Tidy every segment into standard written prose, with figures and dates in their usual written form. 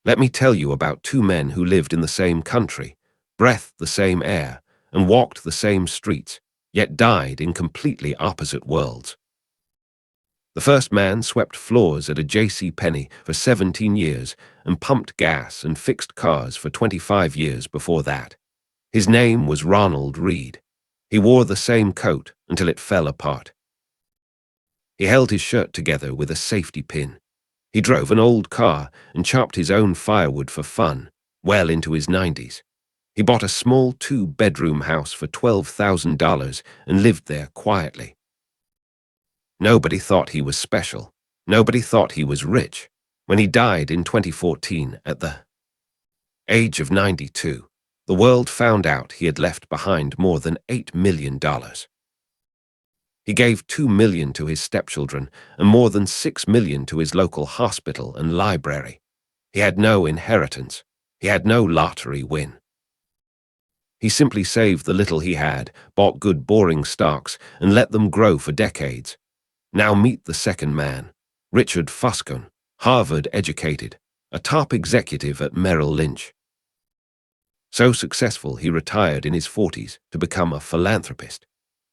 Let me tell you about two men who lived in the same country, breathed the same air, and walked the same streets, yet died in completely opposite worlds. The first man swept floors at a J.C. Penney for 17 years and pumped gas and fixed cars for 25 years before that. His name was Ronald Reed. He wore the same coat until it fell apart. He held his shirt together with a safety pin. He drove an old car and chopped his own firewood for fun, well into his 90s. He bought a small 2-bedroom house for $12,000 and lived there quietly. Nobody thought he was special. Nobody thought he was rich. When he died in 2014 at the age of 92, the world found out he had left behind more than $8 million. He gave $2 million to his stepchildren and more than $6 million to his local hospital and library. He had no inheritance. He had no lottery win. He simply saved the little he had, bought good boring stocks, and let them grow for decades. Now meet the second man, Richard Foscon, Harvard-educated, a top executive at Merrill Lynch. So successful he retired in his 40s to become a philanthropist.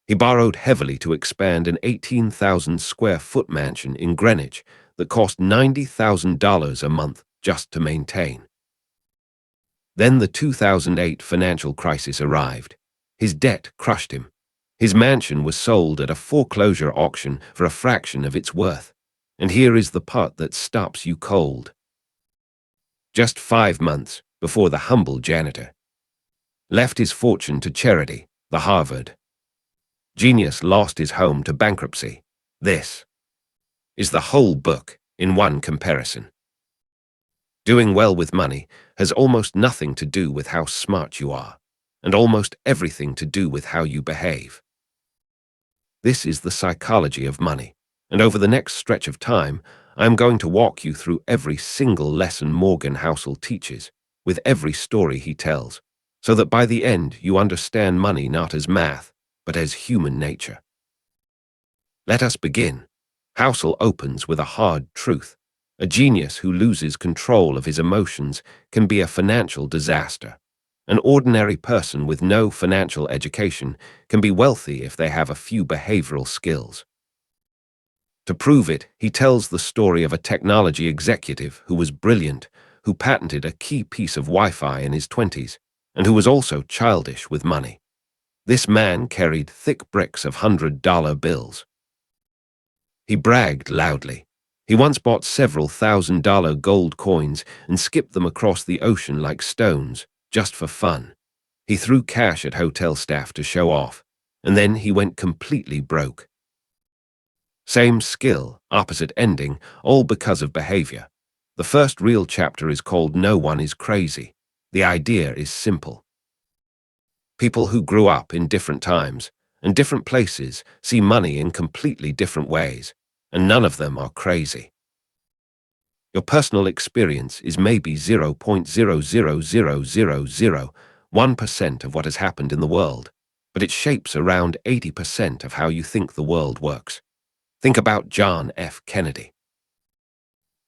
He borrowed heavily to expand an 18,000-square-foot mansion in Greenwich that cost $90,000 a month just to maintain. Then the 2008 financial crisis arrived. His debt crushed him. His mansion was sold at a foreclosure auction for a fraction of its worth. And here is the part that stops you cold. Just 5 months before the humble janitor left his fortune to charity, the Harvard genius lost his home to bankruptcy. This is the whole book in one comparison. Doing well with money has almost nothing to do with how smart you are, and almost everything to do with how you behave. This is the psychology of money, and over the next stretch of time, I am going to walk you through every single lesson Morgan Housel teaches, with every story he tells, so that by the end you understand money not as math, but as human nature. Let us begin. Housel opens with a hard truth. A genius who loses control of his emotions can be a financial disaster. An ordinary person with no financial education can be wealthy if they have a few behavioral skills. To prove it, he tells the story of a technology executive who was brilliant, who patented a key piece of Wi-Fi in his 20s, and who was also childish with money. This man carried thick bricks of $100 bills. He bragged loudly. He once bought several $1,000 gold coins and skipped them across the ocean like stones, just for fun. He threw cash at hotel staff to show off, and then he went completely broke. Same skill, opposite ending, all because of behavior. The first real chapter is called No One is Crazy. The idea is simple. People who grew up in different times and different places see money in completely different ways, and none of them are crazy. Your personal experience is maybe 0.0000001% of what has happened in the world, but it shapes around 80% of how you think the world works. Think about John F. Kennedy.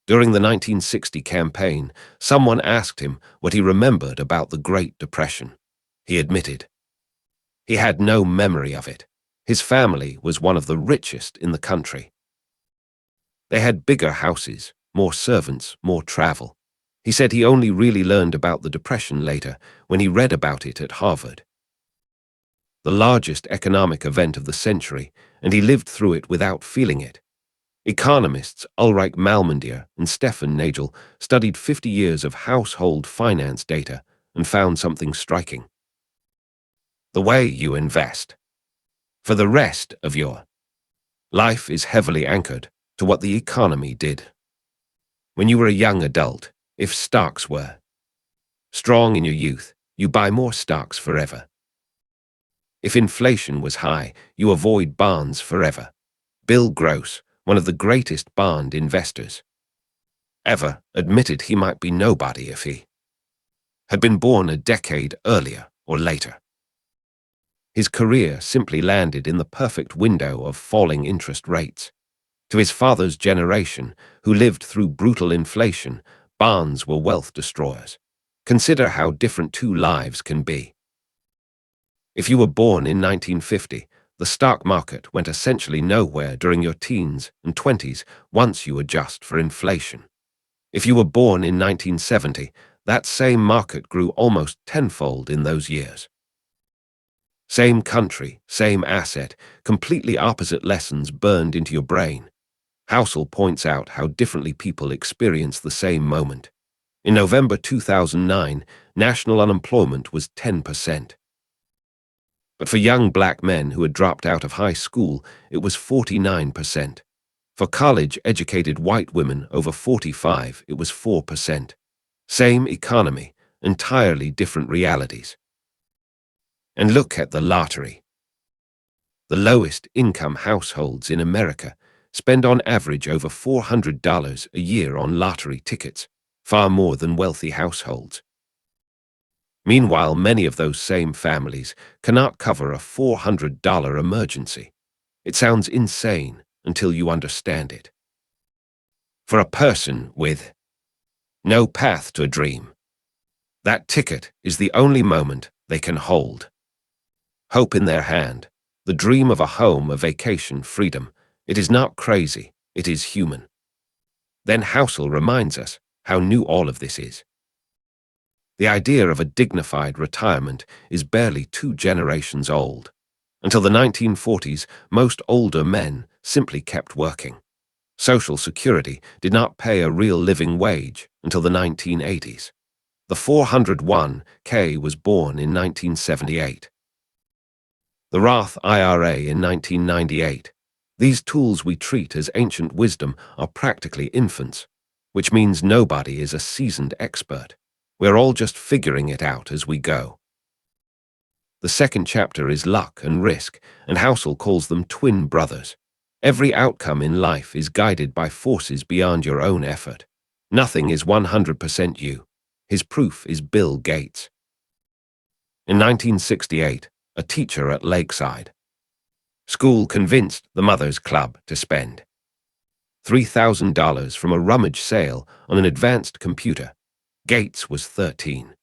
During the 1960 campaign, someone asked him what he remembered about the Great Depression. He admitted he had no memory of it. His family was one of the richest in the country. They had bigger houses, more servants, more travel. He said he only really learned about the Depression later when he read about it at Harvard. The largest economic event of the century, and he lived through it without feeling it. Economists Ulrich Malmendier and Stefan Nagel studied 50 years of household finance data and found something striking. The way you invest. For the rest of your life is heavily anchored to what the economy did. When you were a young adult, if stocks were strong in your youth, you buy more stocks forever. If inflation was high, you avoid bonds forever. Bill Gross, one of the greatest bond investors ever, admitted he might be nobody if he had been born a decade earlier or later. His career simply landed in the perfect window of falling interest rates. To his father's generation, who lived through brutal inflation, Barns were wealth destroyers. Consider how different two lives can be. If you were born in 1950, the stock market went essentially nowhere during your teens and 20s once you adjust for inflation. If you were born in 1970, that same market grew almost tenfold in those years. Same country, same asset, completely opposite lessons burned into your brain. Housel points out how differently people experience the same moment. In November 2009, national unemployment was 10%. But for young black men who had dropped out of high school, it was 49%. For college-educated white women over 45, it was 4%. Same economy, entirely different realities. And look at the lottery. The lowest income households in America spend on average over $400 a year on lottery tickets, far more than wealthy households. Meanwhile, many of those same families cannot cover a $400 emergency. It sounds insane until you understand it. For a person with no path to a dream, that ticket is the only moment they can hold. Hope in their hand, the dream of a home, a vacation, freedom. It is not crazy, it is human. Then Housel reminds us how new all of this is. The idea of a dignified retirement is barely 2 generations old. Until the 1940s, most older men simply kept working. Social Security did not pay a real living wage until the 1980s. The 401k was born in 1978. The Roth IRA in 1998. These tools we treat as ancient wisdom are practically infants, which means nobody is a seasoned expert. We're all just figuring it out as we go. The second chapter is luck and risk, and Housel calls them twin brothers. Every outcome in life is guided by forces beyond your own effort. Nothing is 100% you. His proof is Bill Gates. In 1968, a teacher at Lakeside School convinced the Mothers Club to spend $3,000 from a rummage sale on an advanced computer. Gates was 13.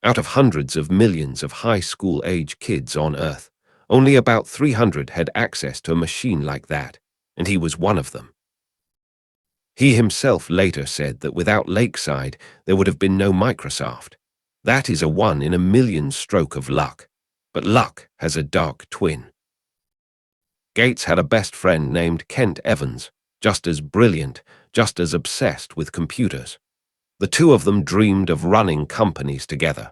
Out of hundreds of millions of high school-age kids on Earth, only about 300 had access to a machine like that, and he was one of them. He himself later said that without Lakeside, there would have been no Microsoft. That is a 1 in a million stroke of luck, but luck has a dark twin. Gates had a best friend named Kent Evans, just as brilliant, just as obsessed with computers. The two of them dreamed of running companies together.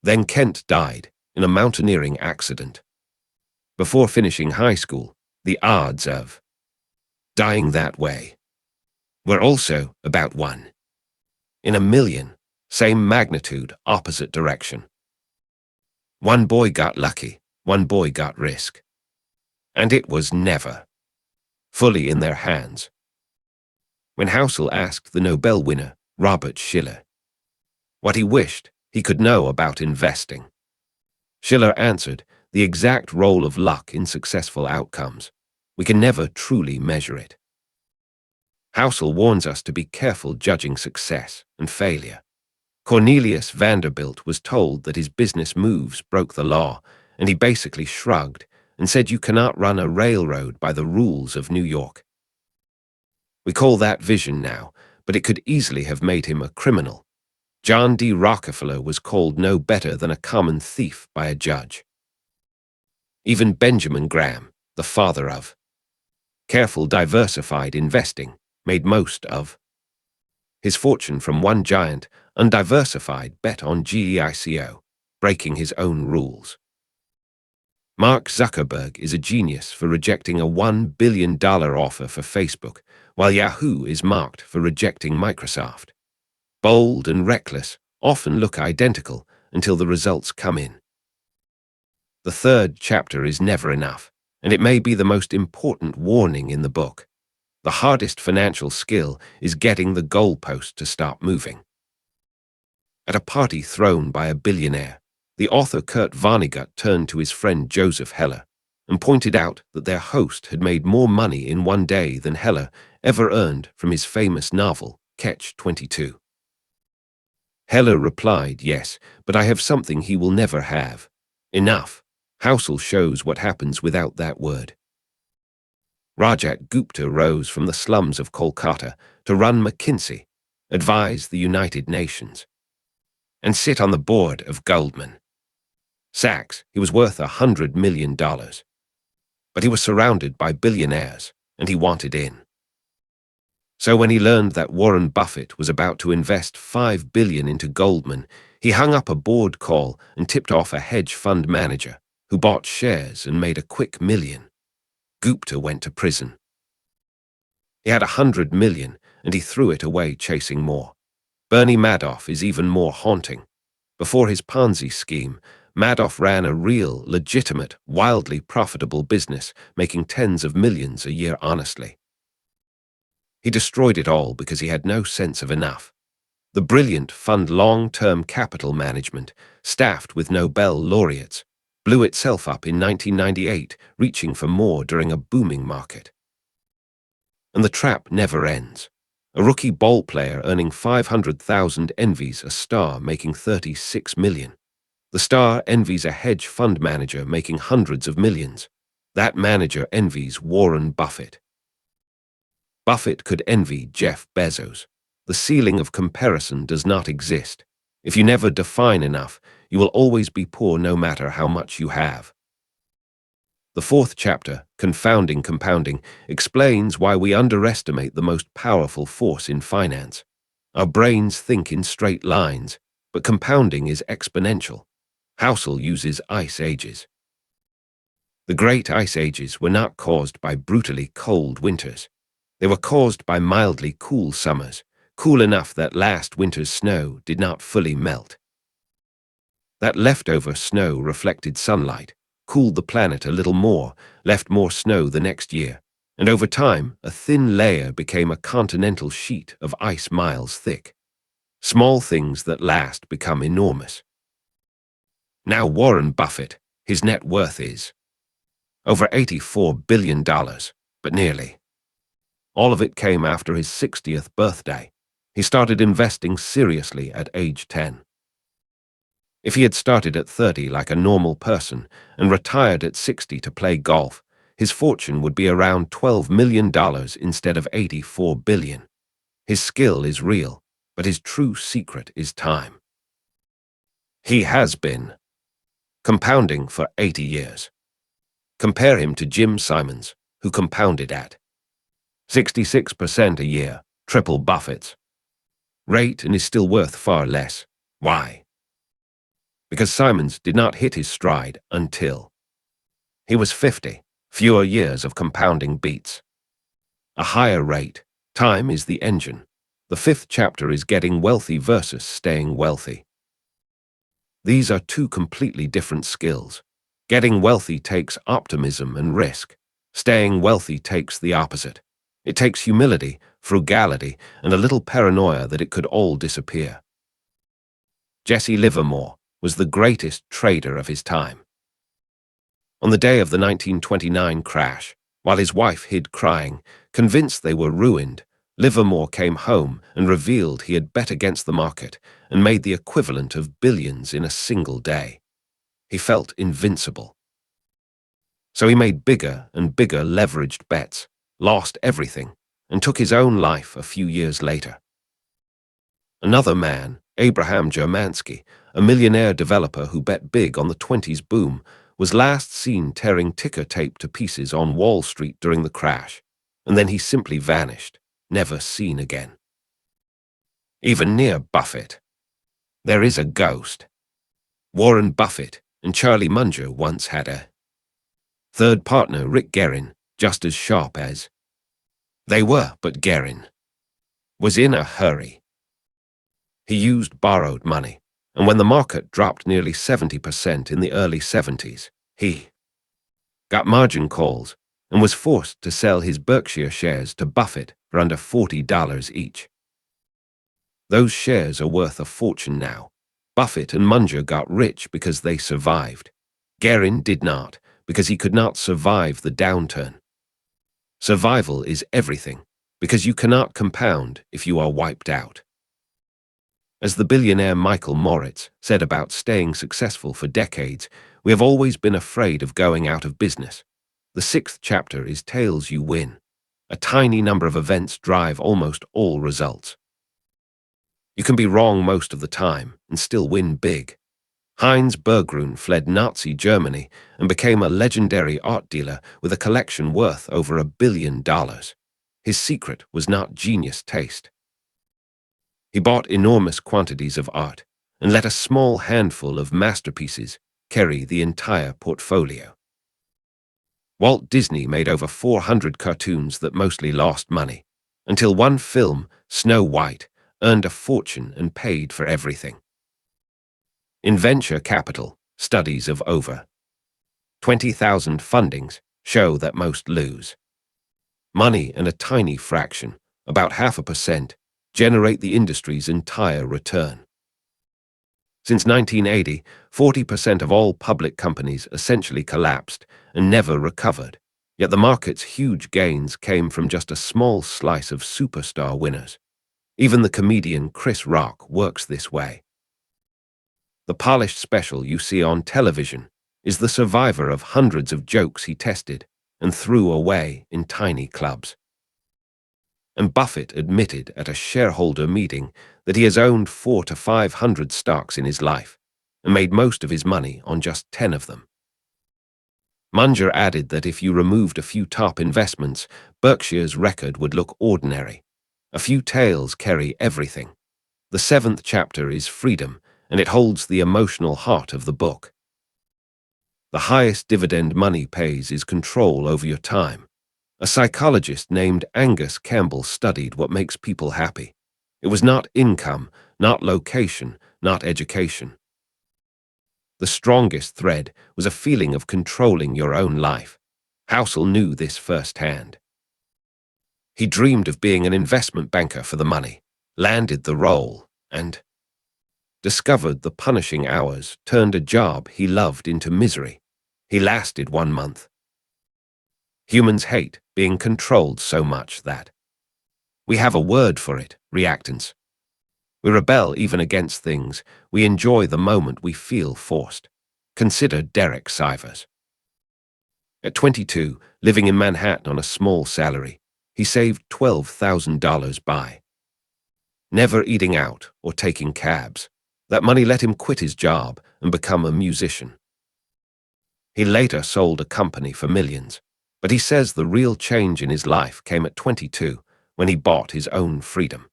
Then Kent died in a mountaineering accident. Before finishing high school, the odds of dying that way were also about 1 in a million, same magnitude, opposite direction. One boy got lucky, one boy got risk. And it was never fully in their hands. When Housel asked the Nobel winner, Robert Shiller, what he wished he could know about investing, Shiller answered, the exact role of luck in successful outcomes. We can never truly measure it. Housel warns us to be careful judging success and failure. Cornelius Vanderbilt was told that his business moves broke the law, and he basically shrugged and said you cannot run a railroad by the rules of New York. We call that vision now, but it could easily have made him a criminal. John D. Rockefeller was called no better than a common thief by a judge. Even Benjamin Graham, the father of careful diversified investing, made most of his fortune from one giant, undiversified bet on GEICO, breaking his own rules. Mark Zuckerberg is a genius for rejecting a $1 billion offer for Facebook, while Yahoo is marked for rejecting Microsoft. Bold and reckless often look identical until the results come in. The third chapter is never enough, and it may be the most important warning in the book. The hardest financial skill is getting the goalpost to stop moving. At a party thrown by a billionaire, the author Kurt Vonnegut turned to his friend Joseph Heller and pointed out that their host had made more money in one day than Heller ever earned from his famous novel, Catch 22. Heller replied, yes, but I have something he will never have. Enough. Housel shows what happens without that word. Rajat Gupta rose from the slums of Kolkata to run McKinsey, advise the United Nations, and sit on the board of Goldman Sachs. He was worth $100 million. But he was surrounded by billionaires, and he wanted in. So when he learned that Warren Buffett was about to invest $5 billion into Goldman, he hung up a board call and tipped off a hedge fund manager who bought shares and made a quick $1 million. Gupta went to prison. He had $100 million, and he threw it away chasing more. Bernie Madoff is even more haunting. Before his Ponzi scheme, Madoff ran a real, legitimate, wildly profitable business, making tens of millions a year honestly. He destroyed it all because he had no sense of enough. The brilliant fund long-term capital management, staffed with Nobel laureates, blew itself up in 1998, reaching for more during a booming market. And the trap never ends. A rookie ball player earning 500,000 envies a star making 36 million. The star envies a hedge fund manager making hundreds of millions. That manager envies Warren Buffett. Buffett could envy Jeff Bezos. The ceiling of comparison does not exist. If you never define enough, you will always be poor no matter how much you have. The fourth chapter, Confounding Compounding, explains why we underestimate the most powerful force in finance. Our brains think in straight lines, but compounding is exponential. Housel uses ice ages. The great ice ages were not caused by brutally cold winters. They were caused by mildly cool summers, cool enough that last winter's snow did not fully melt. That leftover snow reflected sunlight, cooled the planet a little more, left more snow the next year, and over time, a thin layer became a continental sheet of ice miles thick. Small things that last become enormous. Now Warren Buffett, his net worth is over $84 billion, but nearly. All of it came after his 60th birthday. He started investing seriously at age 10. If he had started at 30 like a normal person and retired at 60 to play golf, his fortune would be around $12 million instead of $84 billion. His skill is real, but his true secret is time. He has been compounding for 80 years. Compare him to Jim Simons, who compounded at 66% a year, triple Buffett's rate, and is still worth far less. Why? Because Simons did not hit his stride until he was 50. Fewer years of compounding beats a higher rate. Time is the engine. The fifth chapter is getting wealthy versus staying wealthy. These are two completely different skills. Getting wealthy takes optimism and risk. Staying wealthy takes the opposite. It takes humility, frugality, and a little paranoia that it could all disappear. Jesse Livermore was the greatest trader of his time. On the day of the 1929 crash, while his wife hid crying, convinced they were ruined, Livermore came home and revealed he had bet against the market and made the equivalent of billions in a single day. He felt invincible. So he made bigger and bigger leveraged bets, lost everything, and took his own life a few years later. Another man, Abraham Germansky, a millionaire developer who bet big on the 20s boom, was last seen tearing ticker tape to pieces on Wall Street during the crash, and then he simply vanished, never seen again. Even near Buffett, there is a ghost. Warren Buffett and Charlie Munger once had a third partner, Rick Guerin, just as sharp as they were, but Guerin was in a hurry. He used borrowed money, and when the market dropped nearly 70% in the early 70s, he got margin calls and was forced to sell his Berkshire shares to Buffett for under $40 each. Those shares are worth a fortune now. Buffett and Munger got rich because they survived. Guerin did not, because he could not survive the downturn. Survival is everything. because you cannot compound if you are wiped out. As the billionaire Michael Moritz said about staying successful for decades, we have always been afraid of going out of business. The sixth chapter is Tails You Win. A tiny number of events drive almost all results. You can be wrong most of the time and still win big. Heinz Berggruen fled Nazi Germany and became a legendary art dealer with a collection worth over $1 billion. His secret was not genius taste. He bought enormous quantities of art and let a small handful of masterpieces carry the entire portfolio. Walt Disney made over 400 cartoons that mostly lost money, until one film, Snow White, earned a fortune and paid for everything. In venture capital, studies of over 20,000 fundings show that most lose. Money and a tiny fraction, about 0.5%, generate the industry's entire return. Since 1980, 40% of all public companies essentially collapsed and never recovered, yet the market's huge gains came from just a small slice of superstar winners. Even the comedian Chris Rock works this way. The polished special you see on television is the survivor of hundreds of jokes he tested and threw away in tiny clubs. And Buffett admitted at a shareholder meeting that he has owned 400 to 500 stocks in his life and made most of his money on just 10 of them. Munger added that if you removed a few top investments, Berkshire's record would look ordinary. A few tails carry everything. The seventh chapter is freedom, and it holds the emotional heart of the book. The highest dividend money pays is control over your time. A psychologist named Angus Campbell studied what makes people happy. It was not income, not location, not education. The strongest thread was a feeling of controlling your own life. Housel knew this firsthand. He dreamed of being an investment banker for the money, landed the role, and discovered the punishing hours turned a job he loved into misery. He lasted 1 month. Humans hate being controlled so much that we have a word for it, reactance. We rebel even against things. We enjoy the moment we feel forced. Consider Derek Sivers. At 22, living in Manhattan on a small salary, he saved $12,000 by never eating out or taking cabs. That money let him quit his job and become a musician. He later sold a company for millions, but he says the real change in his life came at 22 when he bought his own freedom.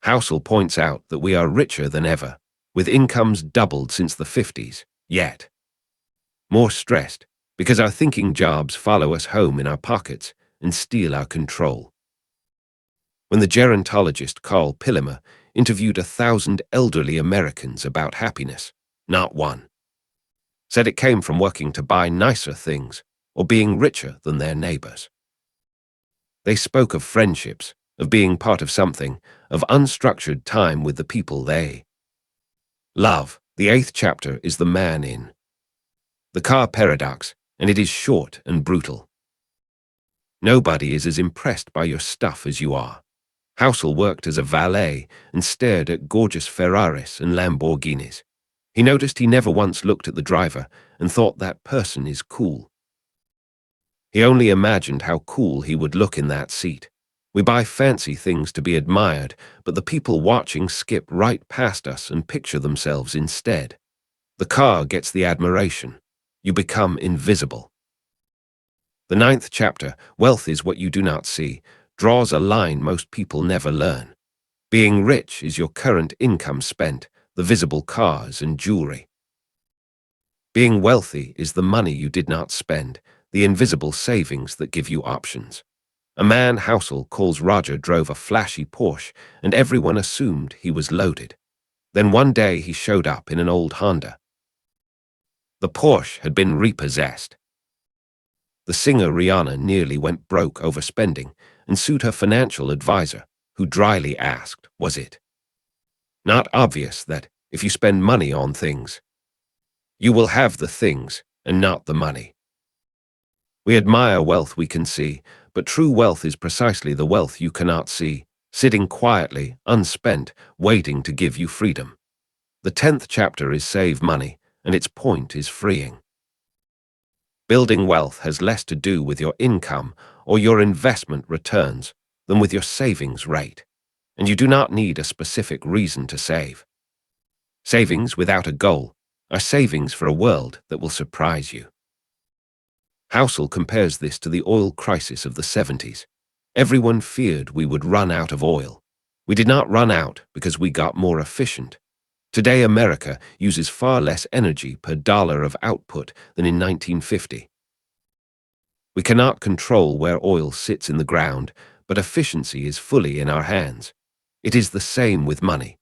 Housel points out that we are richer than ever, with incomes doubled since the 50s, yet more stressed because our thinking jobs follow us home in our pockets and steal our control. When the gerontologist Carl Pillemer interviewed 1,000 elderly Americans about happiness, not one said it came from working to buy nicer things or being richer than their neighbors. They spoke of friendships, of being part of something, of unstructured time with the people they love. The 8th chapter is the man in the car paradox, and it is short and brutal. Nobody is as impressed by your stuff as you are. Housel worked as a valet and stared at gorgeous Ferraris and Lamborghinis. He noticed he never once looked at the driver and thought that person is cool. He only imagined how cool he would look in that seat. We buy fancy things to be admired, but the people watching skip right past us and picture themselves instead. The car gets the admiration. You become invisible. The 9th chapter, Wealth is What You Do Not See, draws a line most people never learn. Being rich is your current income spent, the visible cars and jewelry. Being wealthy is the money you did not spend, the invisible savings that give you options. A man Housel calls Roger drove a flashy Porsche, and everyone assumed he was loaded. Then one day he showed up in an old Honda. The Porsche had been repossessed. The singer Rihanna nearly went broke overspending and sued her financial advisor, who dryly asked, was it not obvious that if you spend money on things, you will have the things and not the money? We admire wealth we can see, but true wealth is precisely the wealth you cannot see, sitting quietly, unspent, waiting to give you freedom. The 10th chapter is Save Money, and its point is freeing. Building wealth has less to do with your income or your investment returns than with your savings rate, and you do not need a specific reason to save. Savings without a goal are savings for a world that will surprise you. Housel compares this to the oil crisis of the 70s. Everyone feared we would run out of oil. We did not run out because we got more efficient. Today, America uses far less energy per dollar of output than in 1950. We cannot control where oil sits in the ground, but efficiency is fully in our hands. It is the same with money.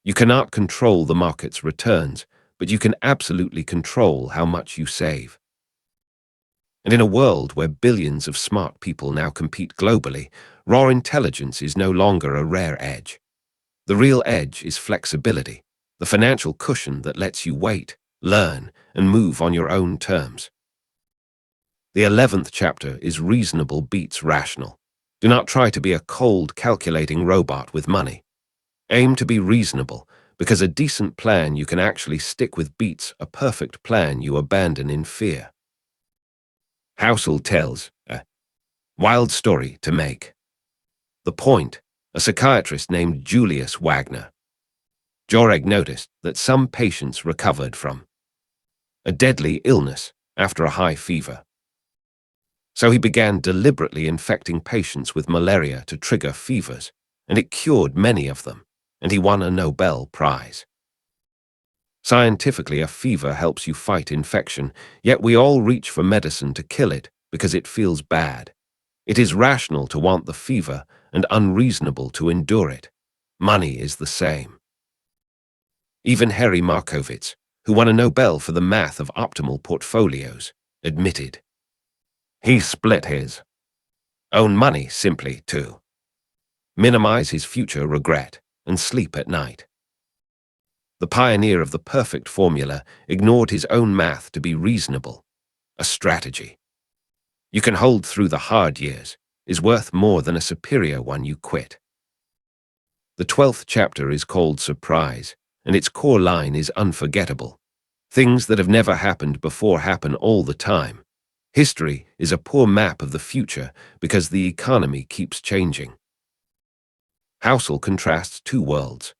You cannot control the market's returns, but you can absolutely control how much you save. And in a world where billions of smart people now compete globally, raw intelligence is no longer a rare edge. The real edge is flexibility, the financial cushion that lets you wait, learn, and move on your own terms. The 11th chapter is Reasonable Beats Rational. Do not try to be a cold, calculating robot with money. Aim to be reasonable, because a decent plan you can actually stick with beats a perfect plan you abandon in fear. Housel tells a wild story to make. The point, a psychiatrist named Julius Wagner. Joreg noticed that some patients recovered from a deadly illness after a high fever. So he began deliberately infecting patients with malaria to trigger fevers, and it cured many of them, and he won a Nobel Prize. Scientifically, a fever helps you fight infection, yet we all reach for medicine to kill it because it feels bad. It is rational to want the fever and unreasonable to endure it. Money is the same. Even Harry Markowitz, who won a Nobel for the math of optimal portfolios, admitted he split his own money simply to minimize his future regret and sleep at night. The pioneer of the perfect formula ignored his own math to be reasonable. A strategy you can hold through the hard years is worth more than a superior one you quit. The 12th chapter is called Surprise, and its core line is unforgettable. Things that have never happened before happen all the time. History is a poor map of the future because the economy keeps changing. Housel contrasts two worlds.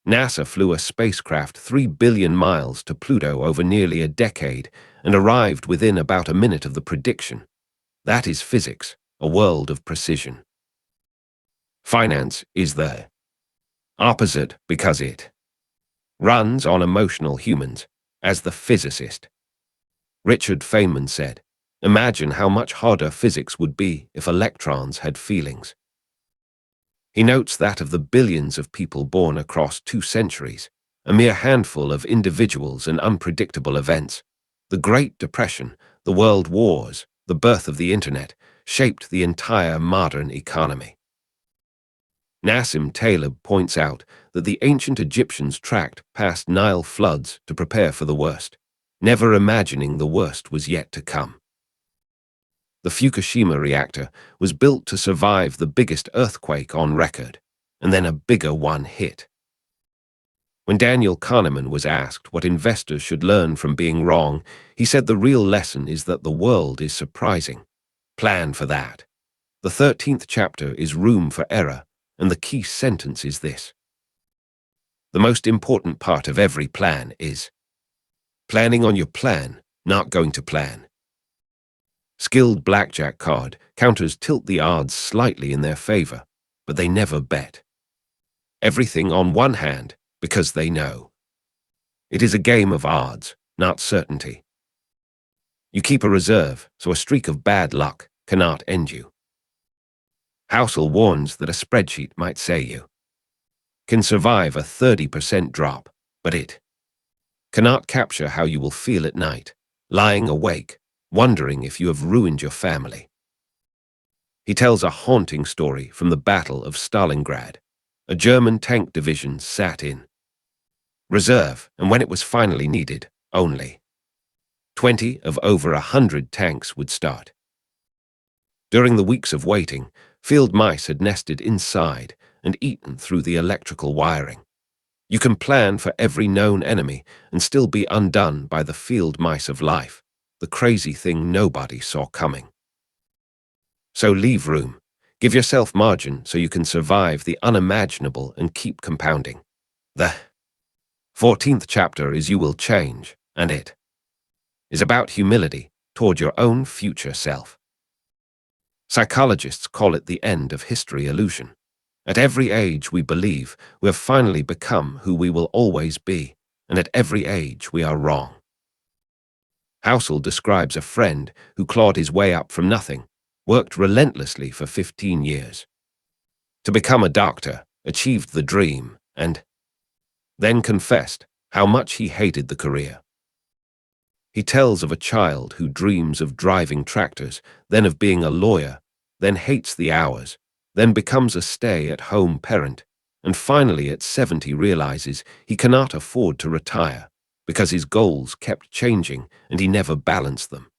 NASA flew a spacecraft 3 billion miles to Pluto over nearly a decade and arrived within about a minute of the prediction. That is physics, a world of precision. Finance is the opposite because it runs on emotional humans, as the physicist Richard Feynman said. Imagine how much harder physics would be if electrons had feelings. He notes that of the billions of people born across 2 centuries, a mere handful of individuals and unpredictable events, the Great Depression, the World Wars, the birth of the Internet, shaped the entire modern economy. Nassim Taleb points out that the ancient Egyptians tracked past Nile floods to prepare for the worst, never imagining the worst was yet to come. The Fukushima reactor was built to survive the biggest earthquake on record, and then a bigger one hit. When Daniel Kahneman was asked what investors should learn from being wrong, he said the real lesson is that the world is surprising. Plan for that. The 13th chapter is Room for Error, and the key sentence is this: the most important part of every plan is planning on your plan, not going to plan. Skilled blackjack card counters tilt the odds slightly in their favor, but they never bet. Everything on one hand because they know. It is a game of odds, not certainty. You keep a reserve, so a streak of bad luck cannot end you. Housel warns that a spreadsheet might say you can survive a 30% drop, but it cannot capture how you will feel at night, lying awake, wondering if you have ruined your family. He tells a haunting story from the Battle of Stalingrad. A German tank division sat in reserve, and when it was finally needed, only 20 of over 100 tanks would start. During the weeks of waiting, field mice had nested inside and eaten through the electrical wiring. You can plan for every known enemy and still be undone by the field mice of life, the crazy thing nobody saw coming. So leave room. Give yourself margin so you can survive the unimaginable and keep compounding. The 14th chapter is You Will Change, and it is about humility toward your own future self. Psychologists call it the end of history illusion. At every age we believe we have finally become who we will always be, and at every age we are wrong. Housel describes a friend who clawed his way up from nothing, worked relentlessly for 15 years. To become a doctor, achieved the dream, and then confessed how much he hated the career. He tells of a child who dreams of driving tractors, then of being a lawyer, then hates the hours, then becomes a stay-at-home parent, and finally at 70 realizes he cannot afford to retire because his goals kept changing and he never balanced them.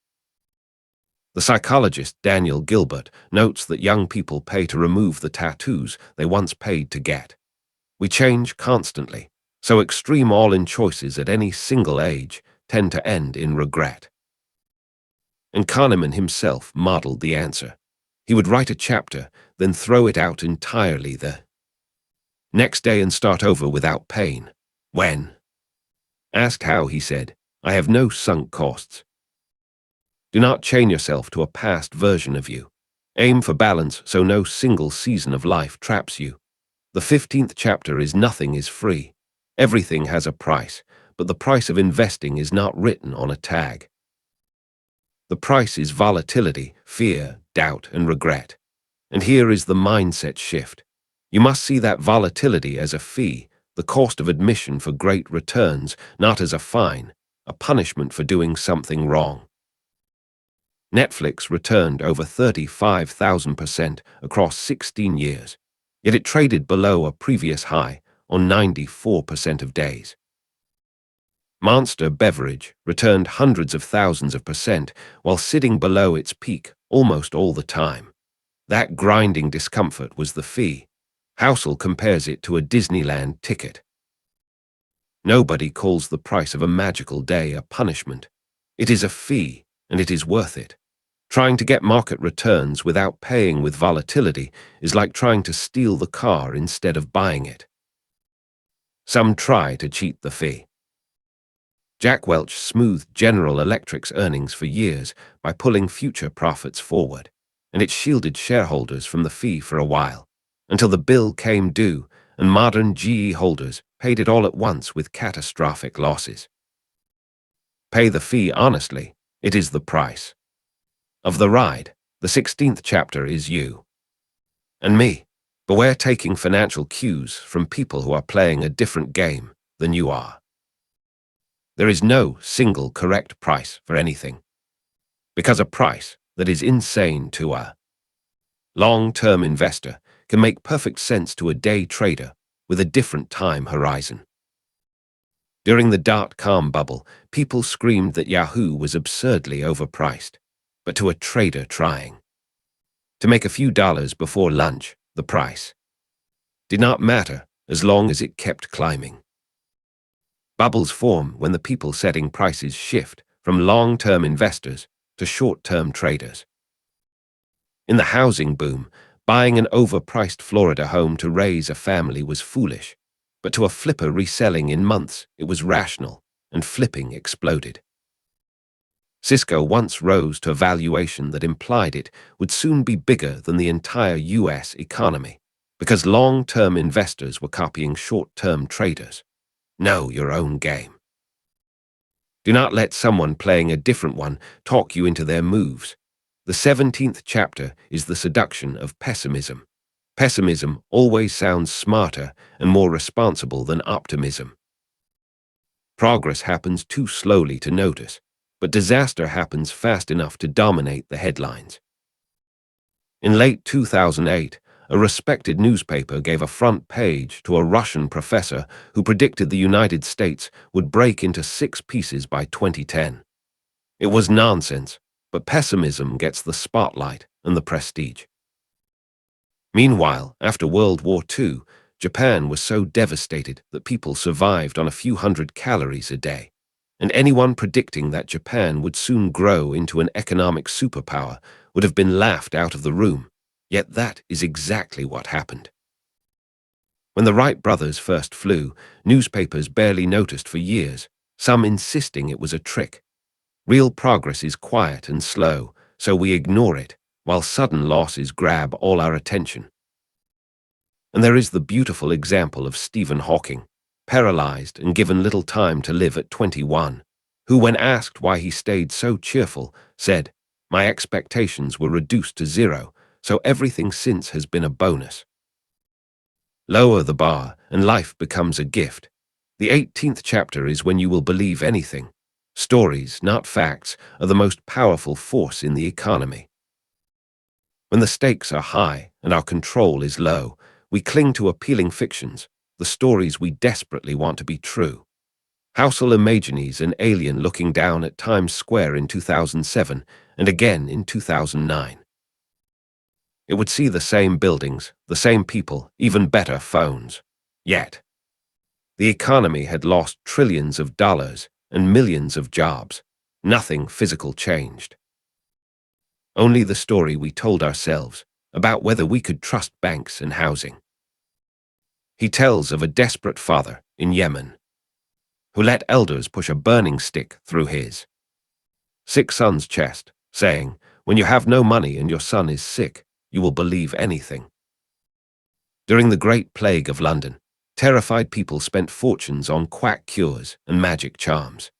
The psychologist Daniel Gilbert notes that young people pay to remove the tattoos they once paid to get. We change constantly, so extreme all-in choices at any single age tend to end in regret. And Kahneman himself modeled the answer. He would write a chapter, then throw it out entirely the next day and start over without pain. When asked how, he said, "I have no sunk costs." Do not chain yourself to a past version of you. Aim for balance so no single season of life traps you. The 15th chapter is Nothing is free. Everything has a price, but the price of investing is not written on a tag. The price is volatility, fear, doubt, and regret. And here is the mindset shift. You must see that volatility as a fee, the cost of admission for great returns, not as a fine, a punishment for doing something wrong. Netflix returned over 35,000% across 16 years, yet it traded below a previous high on 94% of days. Monster Beverage returned hundreds of thousands of percent while sitting below its peak almost all the time. That grinding discomfort was the fee. Housel compares it to a Disneyland ticket. Nobody calls the price of a magical day a punishment. It is a fee, and it is worth it. Trying to get market returns without paying with volatility is like trying to steal the car instead of buying it. Some try to cheat the fee. Jack Welch smoothed General Electric's earnings for years by pulling future profits forward, and it shielded shareholders from the fee for a while, until the bill came due and modern GE holders paid it all at once with catastrophic losses. Pay the fee honestly, it is the price of the ride. The 16th chapter is you and me. Beware taking financial cues from people who are playing a different game than you are. There is no single correct price for anything, because a price that is insane to a long-term investor can make perfect sense to a day trader with a different time horizon. During the dot-com bubble, people screamed that Yahoo was absurdly overpriced, but to a trader trying to make a few dollars before lunch, the price did not matter as long as it kept climbing. Bubbles form when the people setting prices shift from long-term investors to short-term traders. In the housing boom, buying an overpriced Florida home to raise a family was foolish, but to a flipper reselling in months, it was rational, and flipping exploded. Cisco once rose to a valuation that implied it would soon be bigger than the entire US economy, because long-term investors were copying short-term traders. Know your own game. Do not let someone playing a different one talk you into their moves. The 17th chapter is the seduction of pessimism. Pessimism always sounds smarter and more responsible than optimism. Progress happens too slowly to notice, but disaster happens fast enough to dominate the headlines. In late 2008, a respected newspaper gave a front page to a Russian professor who predicted the United States would break into 6 pieces by 2010. It was nonsense, but pessimism gets the spotlight, and the prestige. Meanwhile, after World War II, Japan was so devastated that people survived on a few hundred calories a day, and anyone predicting that Japan would soon grow into an economic superpower would have been laughed out of the room. Yet that is exactly what happened. When the Wright brothers first flew, newspapers barely noticed for years, some insisting it was a trick. Real progress is quiet and slow, so we ignore it, while sudden losses grab all our attention. And there is the beautiful example of Stephen Hawking, paralyzed and given little time to live at 21, who, when asked why he stayed so cheerful, said, "My expectations were reduced to zero, so everything since has been a bonus." Lower the bar, and life becomes a gift. The 18th chapter is when you will believe anything. Stories, not facts, are the most powerful force in the economy. When the stakes are high and our control is low, we cling to appealing fictions, the stories we desperately want to be true. Housel imagines an alien looking down at Times Square in 2007 and again in 2009. It would see the same buildings, the same people, even better phones. Yet, the economy had lost trillions of dollars and millions of jobs. Nothing physical changed. Only the story we told ourselves about whether we could trust banks and housing. He tells of a desperate father in Yemen who let elders push a burning stick through his sick son's chest, saying, "When you have no money and your son is sick, you will believe anything." During the Great Plague of London, terrified people spent fortunes on quack cures and magic charms.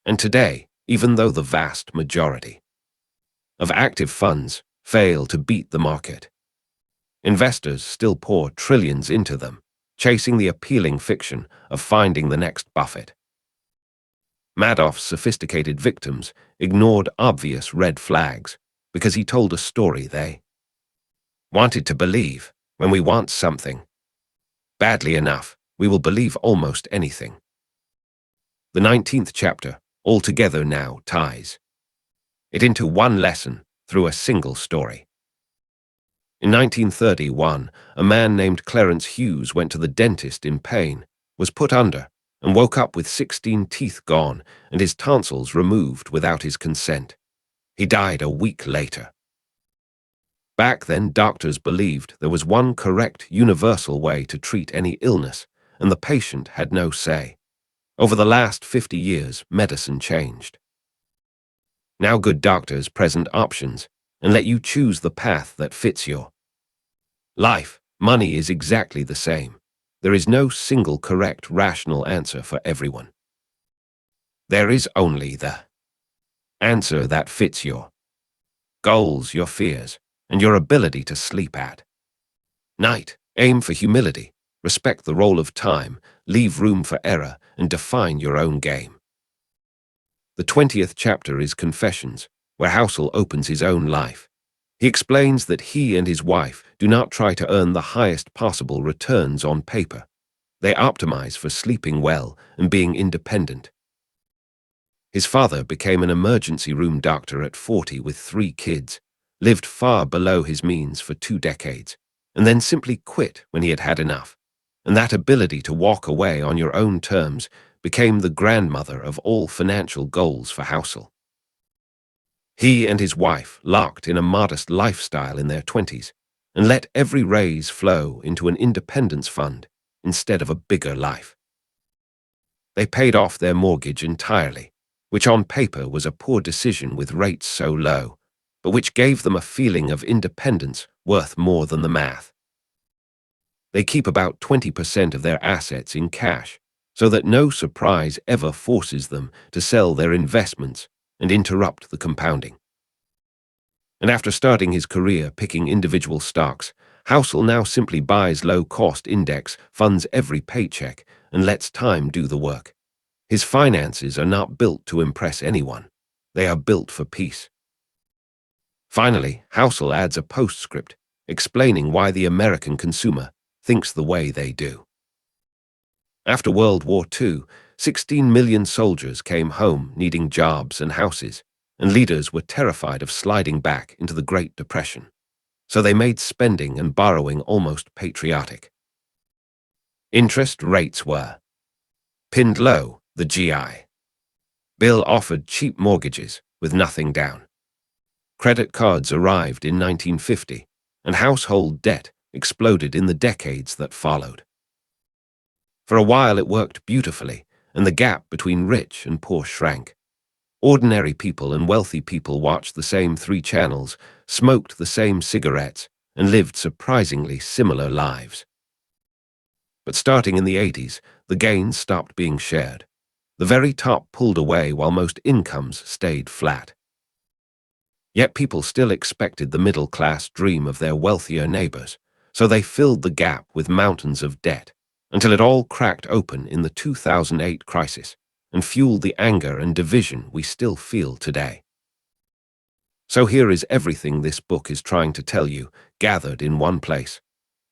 And today, even though the vast majority of active funds fail to beat the market, investors still pour trillions into them, chasing the appealing fiction of finding the next Buffett. Madoff's sophisticated victims ignored obvious red flags because he told a story they wanted to believe. When we want something badly enough, we will believe almost anything. The 19th chapter altogether now ties it into one lesson through a single story. In 1931, a man named Clarence Hughes went to the dentist in pain, was put under, and woke up with 16 teeth gone and his tonsils removed without his consent. He died a week later. Back then, doctors believed there was one correct, universal way to treat any illness, and the patient had no say. Over the last 50 years, medicine changed. Now good doctors present options and let you choose the path that fits your life. Money is exactly the same. There is no single correct, rational answer for everyone. There is only the answer that fits your goals, your fears, and your ability to sleep at night. Aim for humility, respect the role of time, leave room for error, and define your own game. The 20th chapter is Confessions, where Housel opens his own life. He explains that he and his wife do not try to earn the highest possible returns on paper. They optimize for sleeping well and being independent. His father became an emergency room doctor at 40 with 3 kids, lived far below his means for 2 decades, and then simply quit when he had had enough. And that ability to walk away on your own terms became the grandmother of all financial goals for Housel. He and his wife locked in a modest lifestyle in their 20s and let every raise flow into an independence fund instead of a bigger life. They paid off their mortgage entirely, which on paper was a poor decision with rates so low, but which gave them a feeling of independence worth more than the math. They keep about 20% of their assets in cash, so that no surprise ever forces them to sell their investments and interrupt the compounding. And after starting his career picking individual stocks, Housel now simply buys low-cost index funds every paycheck and lets time do the work. His finances are not built to impress anyone. They are built for peace. Finally, Housel adds a postscript explaining why the American consumer thinks the way they do. After World War II, 16 million soldiers came home needing jobs and houses, and leaders were terrified of sliding back into the Great Depression. So they made spending and borrowing almost patriotic. Interest rates were pinned low, the GI. Bill offered cheap mortgages with nothing down. Credit cards arrived in 1950, and household debt exploded in the decades that followed. For a while it worked beautifully, and the gap between rich and poor shrank. Ordinary people and wealthy people watched the same 3 channels, smoked the same cigarettes, and lived surprisingly similar lives. But starting in the 80s, the gains stopped being shared. The very top pulled away while most incomes stayed flat. Yet people still expected the middle-class dream of their wealthier neighbors, so they filled the gap with mountains of debt, until it all cracked open in the 2008 crisis and fueled the anger and division we still feel today. So here is everything this book is trying to tell you, gathered in one place.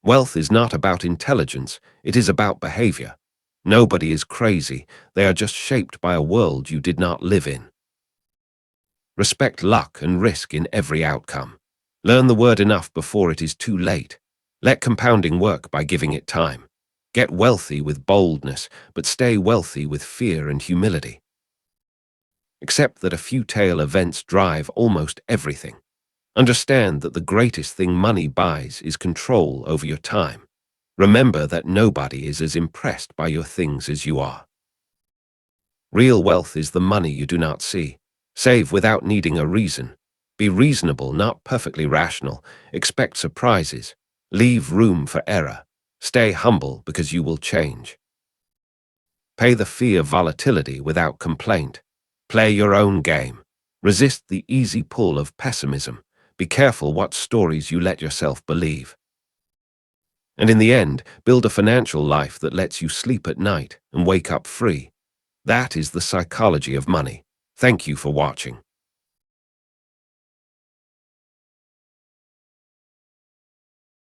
Wealth is not about intelligence, it is about behavior. Nobody is crazy, they are just shaped by a world you did not live in. Respect luck and risk in every outcome. Learn the word enough before it is too late. Let compounding work by giving it time. Get wealthy with boldness, but stay wealthy with fear and humility. Accept that a few tail events drive almost everything. Understand that the greatest thing money buys is control over your time. Remember that nobody is as impressed by your things as you are. Real wealth is the money you do not see. Save without needing a reason. Be reasonable, not perfectly rational. Expect surprises. Leave room for error. Stay humble because you will change. Pay the fee of volatility without complaint. Play your own game. Resist the easy pull of pessimism. Be careful what stories you let yourself believe. And in the end, build a financial life that lets you sleep at night and wake up free. That is the psychology of money. Thank you for watching.